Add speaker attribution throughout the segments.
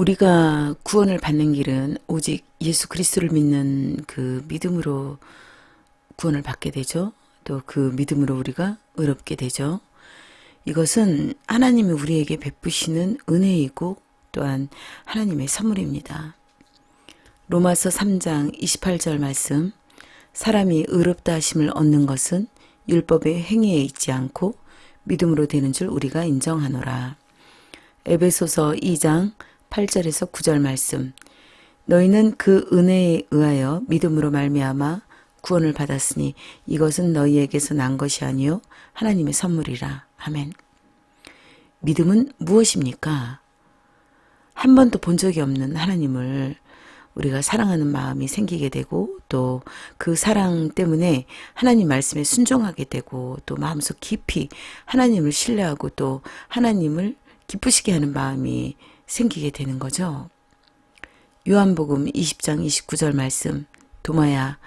Speaker 1: 우리가 구원을 받는 길은 오직 예수 그리스도를 믿는 그 믿음으로 구원을 받게 되죠. 또 그 믿음으로 우리가 의롭게 되죠. 이것은 하나님이 우리에게 베푸시는 은혜이고 또한 하나님의 선물입니다. 로마서 3장 28절 말씀, 사람이 의롭다 하심을 얻는 것은 율법의 행위에 있지 않고 믿음으로 되는 줄 우리가 인정하노라. 에베소서 2장 8절에서 9절 말씀, 너희는 그 은혜에 의하여 믿음으로 말미암아 구원을 받았으니 이것은 너희에게서 난 것이 아니요 하나님의 선물이라. 아멘. 믿음은 무엇입니까? 한 번도 본 적이 없는 하나님을 우리가 사랑하는 마음이 생기게 되고 또 그 사랑 때문에 하나님 말씀에 순종하게 되고 또 마음속 깊이 하나님을 신뢰하고 또 하나님을 기쁘시게 하는 마음이 생기게 되는 거죠. 요한복음 20장 29절 말씀, 도마야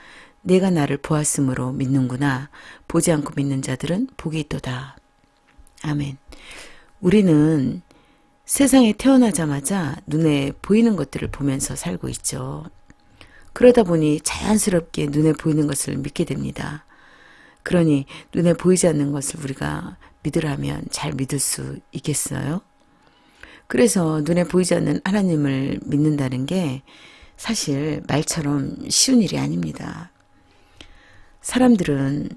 Speaker 1: 내가 나를 보았으므로 믿는구나. 보지 않고 믿는 자들은 복이 있도다. 아멘. 우리는 세상에 태어나자마자 눈에 보이는 것들을 보면서 살고 있죠. 그러다 보니 자연스럽게 눈에 보이는 것을 믿게 됩니다. 그러니 눈에 보이지 않는 것을 우리가 믿으라면 잘 믿을 수 있겠어요? 그래서 눈에 보이지 않는 하나님을 믿는다는 게 사실 말처럼 쉬운 일이 아닙니다. 사람들은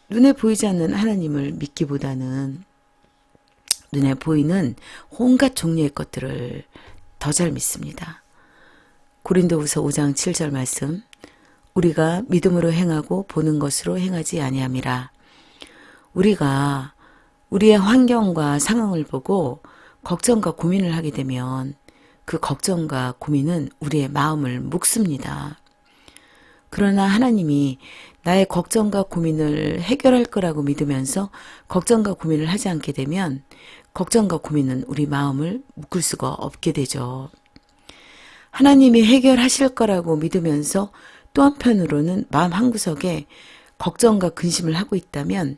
Speaker 1: 눈에 보이지 않는 하나님을 믿기보다는 눈에 보이는 온갖 종류의 것들을 더 잘 믿습니다. 고린도후서 5장 7절 말씀, 우리가 믿음으로 행하고 보는 것으로 행하지 아니함이라. 우리가 우리의 환경과 상황을 보고 걱정과 고민을 하게 되면 그 걱정과 고민은 우리의 마음을 묶습니다. 그러나 하나님이 나의 걱정과 고민을 해결할 거라고 믿으면서 걱정과 고민을 하지 않게 되면 걱정과 고민은 우리 마음을 묶을 수가 없게 되죠. 하나님이 해결하실 거라고 믿으면서 또 한편으로는 마음 한구석에 걱정과 근심을 하고 있다면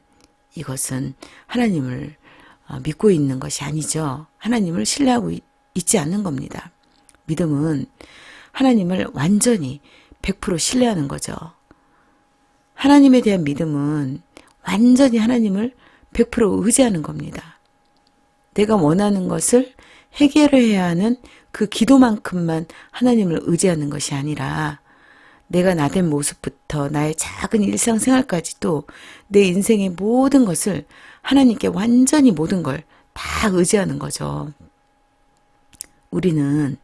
Speaker 1: 이것은 하나님을 믿고 있는 것이 아니죠. 하나님을 신뢰하고 있지 않는 겁니다. 믿음은 하나님을 완전히 100% 신뢰하는 거죠. 하나님에 대한 믿음은 완전히 하나님을 100% 의지하는 겁니다. 내가 원하는 것을 해결해야 하는 그 기도만큼만 하나님을 의지하는 것이 아니라 내가 나된 모습부터 나의 작은 일상생활까지도 내 인생의 모든 것을 하나님께 완전히 모든 걸 다 의지하는 거죠. 우리는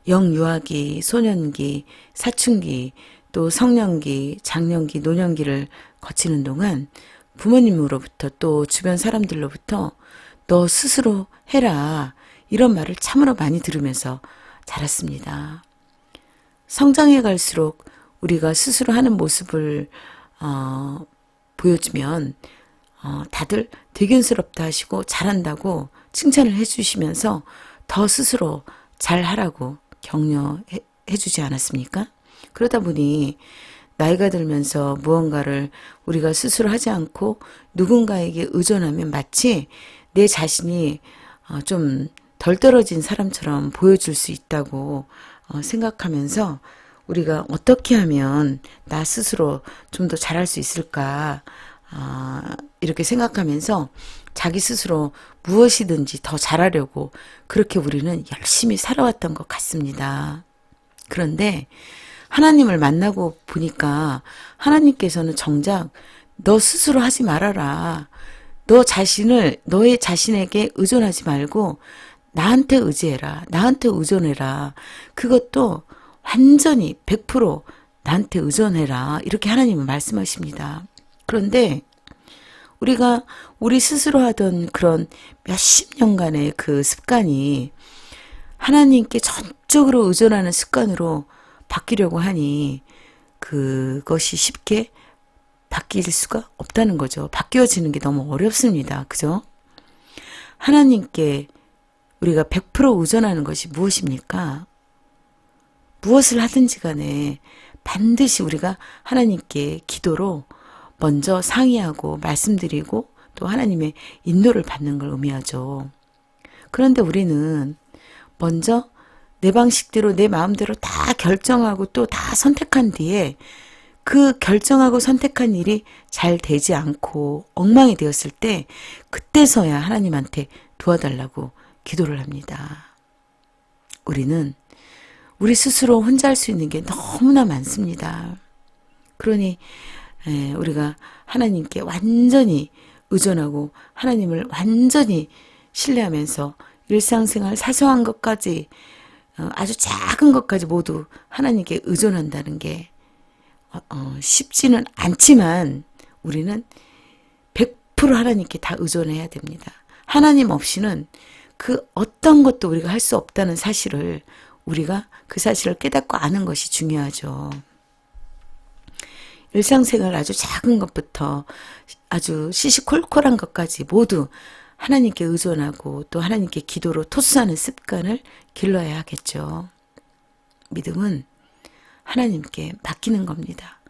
Speaker 1: 영유아기, 소년기, 사춘기, 또 성년기, 장년기, 노년기를 거치는 동안 부모님으로부터 또 주변 사람들로부터 너 스스로 해라 이런 말을 참으로 많이 들으면서 자랐습니다. 성장해 갈수록 우리가 스스로 하는 모습을 보여주면 다들 대견스럽다 하시고 잘한다고 칭찬을 해주시면서 더 스스로 잘하라고 격려해 주지 않았습니까? 그러다 보니 나이가 들면서 무언가를 우리가 스스로 하지 않고 누군가에게 의존하면 마치 내 자신이 좀 덜 떨어진 사람처럼 보여줄 수 있다고 생각하면서 우리가 어떻게 하면 나 스스로 좀 더 잘할 수 있을까 이렇게 생각하면서 자기 스스로 무엇이든지 더 잘하려고 그렇게 우리는 열심히 살아왔던 것 같습니다. 그런데 하나님을 만나고 보니까 하나님께서는 정작 너 스스로 하지 말아라. 너의 자신에게 의존하지 말고 나한테 의지해라. 나한테 의존해라. 그것도 완전히 100% 나한테 의존해라. 이렇게 하나님은 말씀하십니다. 그런데 우리가 우리 스스로 하던 그런 몇십 년간의 그 습관이 하나님께 전적으로 의존하는 습관으로 바뀌려고 하니 그것이 쉽게 바뀔 수가 없다는 거죠. 바뀌어지는 게 너무 어렵습니다. 그죠? 하나님께 우리가 100% 의존하는 것이 무엇입니까? 무엇을 하든지 간에 반드시 우리가 하나님께 기도로 먼저 상의하고 말씀드리고 또 하나님의 인도를 받는 걸 의미하죠. 그런데 우리는 먼저 내 방식대로 내 마음대로 다 결정하고 또 다 선택한 뒤에 그 결정하고 선택한 일이 잘 되지 않고 엉망이 되었을 때 그때서야 하나님한테 도와달라고 기도를 합니다. 우리는 우리 스스로 혼자 할 수 있는 게 너무나 많습니다. 그러니 우리가 하나님께 완전히 의존하고 하나님을 완전히 신뢰하면서 일상생활 사소한 것까지 아주 작은 것까지 모두 하나님께 의존한다는 게 쉽지는 않지만 우리는 100% 하나님께 다 의존해야 됩니다. 하나님 없이는 그 어떤 것도 우리가 할 수 없다는 사실을 우리가 그 사실을 깨닫고 아는 것이 중요하죠. 일상생활 아주 작은 것부터 아주 시시콜콜한 것까지 모두 하나님께 의존하고 또 하나님께 기도로 토스하는 습관을 길러야 하겠죠. 믿음은 하나님께 맡기는 겁니다.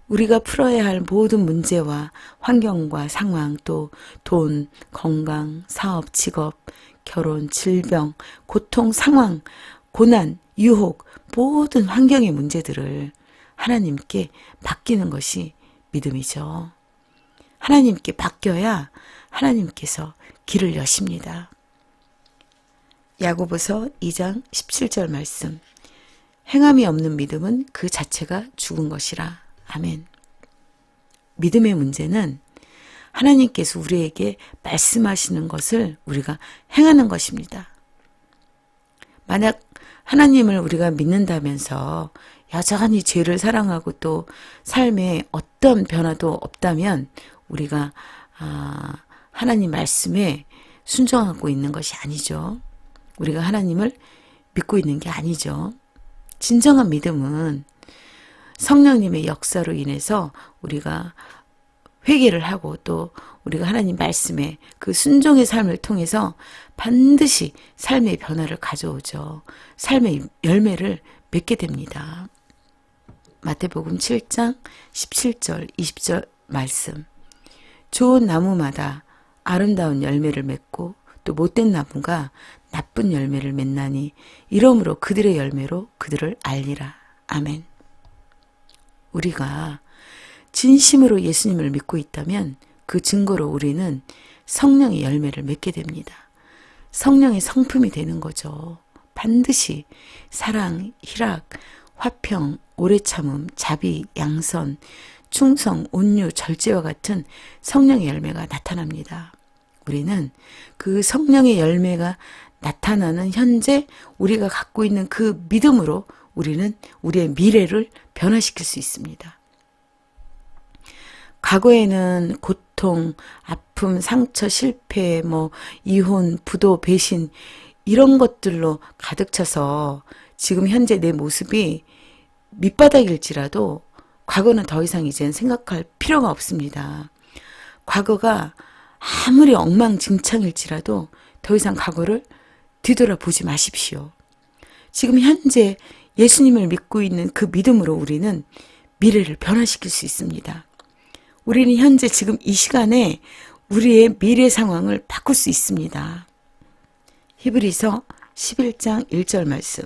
Speaker 1: 우리가 풀어야 할 모든 문제와 환경과 상황, 또 돈, 건강, 사업, 직업, 결혼, 질병, 고통, 상황, 고난, 유혹, 모든 환경의 문제들을 하나님께 맡기는 것이 믿음이죠. 하나님께 맡겨야 하나님께서 길을 여십니다. 야고보서 2장 17절 말씀. 행함이 없는 믿음은 그 자체가 죽은 것이라. 아멘. 믿음의 문제는 하나님께서 우리에게 말씀하시는 것을 우리가 행하는 것입니다. 만약 하나님을 우리가 믿는다면서 여전히 죄를 사랑하고 또 삶에 어떤 변화도 없다면 우리가 하나님 말씀에 순종하고 있는 것이 아니죠. 우리가 하나님을 믿고 있는 게 아니죠. 진정한 믿음은 성령님의 역사로 인해서 우리가 회개를 하고 또 우리가 하나님 말씀에 그 순종의 삶을 통해서 반드시 삶의 변화를 가져오죠. 삶의 열매를 맺게 됩니다. 마태복음 7장 17절 20절 말씀. 좋은 나무마다 아름다운 열매를 맺고 또 못된 나무가 나쁜 열매를 맺나니 이러므로 그들의 열매로 그들을 알리라. 아멘. 우리가 진심으로 예수님을 믿고 있다면 그 증거로 우리는 성령의 열매를 맺게 됩니다. 성령의 성품이 되는 거죠. 반드시 사랑, 희락, 화평, 오래 참음, 자비, 양선, 충성, 온유, 절제와 같은 성령의 열매가 나타납니다. 우리는 그 성령의 열매가 나타나는 현재 우리가 갖고 있는 그 믿음으로 우리는 우리의 미래를 변화시킬 수 있습니다. 과거에는 고통, 아픔, 상처, 실패, 이혼, 부도, 배신 이런 것들로 가득 차서 지금 현재 내 모습이 밑바닥일지라도 과거는 더 이상 이젠 생각할 필요가 없습니다. 과거가 아무리 엉망진창일지라도 더 이상 과거를 뒤돌아보지 마십시오. 지금 현재 예수님을 믿고 있는 그 믿음으로 우리는 미래를 변화시킬 수 있습니다. 우리는 현재 지금 이 시간에 우리의 미래 상황을 바꿀 수 있습니다. 히브리서 11장 1절 말씀.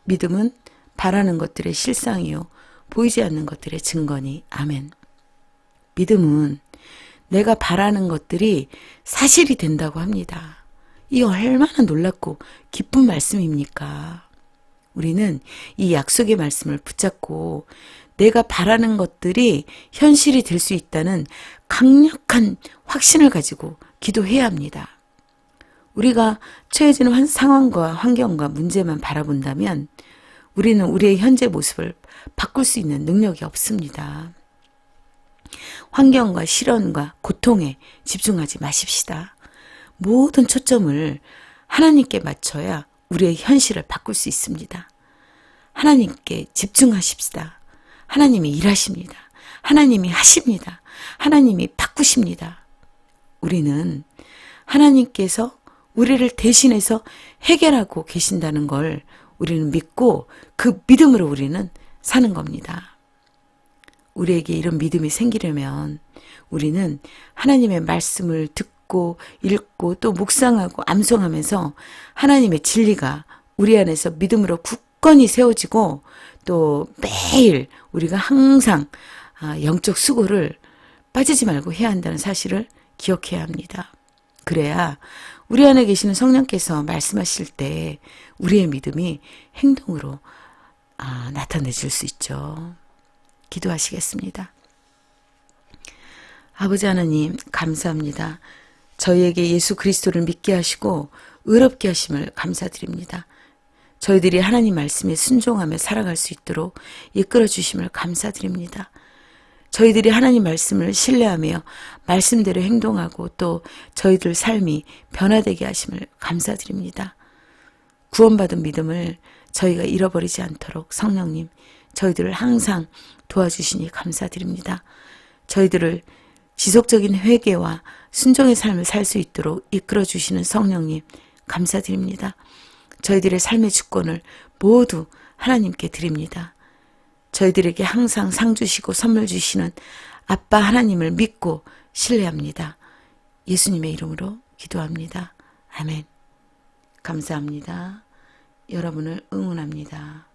Speaker 1: 믿음은 바라는 것들의 실상이요 보이지 않는 것들의 증거니. 아멘. 믿음은 내가 바라는 것들이 사실이 된다고 합니다. 이 얼마나 놀랍고 기쁜 말씀입니까? 우리는 이 약속의 말씀을 붙잡고 내가 바라는 것들이 현실이 될 수 있다는 강력한 확신을 가지고 기도해야 합니다. 우리가 처해지는 상황과 환경과 문제만 바라본다면 우리는 우리의 현재 모습을 바꿀 수 있는 능력이 없습니다. 환경과 시련과 고통에 집중하지 마십시다. 모든 초점을 하나님께 맞춰야 우리의 현실을 바꿀 수 있습니다. 하나님께 집중하십시다. 하나님이 일하십니다. 하나님이 하십니다. 하나님이 바꾸십니다. 우리는 하나님께서 우리를 대신해서 해결하고 계신다는 걸 우리는 믿고 그 믿음으로 우리는 사는 겁니다. 우리에게 이런 믿음이 생기려면 우리는 하나님의 말씀을 듣고 읽고 또 묵상하고 암송하면서 하나님의 진리가 우리 안에서 믿음으로 굳건히 세워지고 또 매일 우리가 항상 영적 수고를 빠지지 말고 해야 한다는 사실을 기억해야 합니다. 그래야 우리 안에 계시는 성령께서 말씀하실 때 우리의 믿음이 행동으로 나타내질 수 있죠. 기도하시겠습니다. 아버지 하나님 감사합니다. 저희에게 예수 그리스도를 믿게 하시고 의롭게 하심을 감사드립니다. 저희들이 하나님 말씀에 순종하며 살아갈 수 있도록 이끌어 주심을 감사드립니다. 저희들이 하나님 말씀을 신뢰하며 말씀대로 행동하고 또 저희들 삶이 변화되게 하심을 감사드립니다. 구원받은 믿음을 저희가 잃어버리지 않도록 성령님 저희들을 항상 도와주시니 감사드립니다. 저희들을 지속적인 회개와 순종의 삶을 살 수 있도록 이끌어 주시는 성령님 감사드립니다. 저희들의 삶의 주권을 모두 하나님께 드립니다. 저희들에게 항상 상 주시고 선물 주시는 아빠 하나님을 믿고 신뢰합니다. 예수님의 이름으로 기도합니다. 아멘. 감사합니다. 여러분을 응원합니다.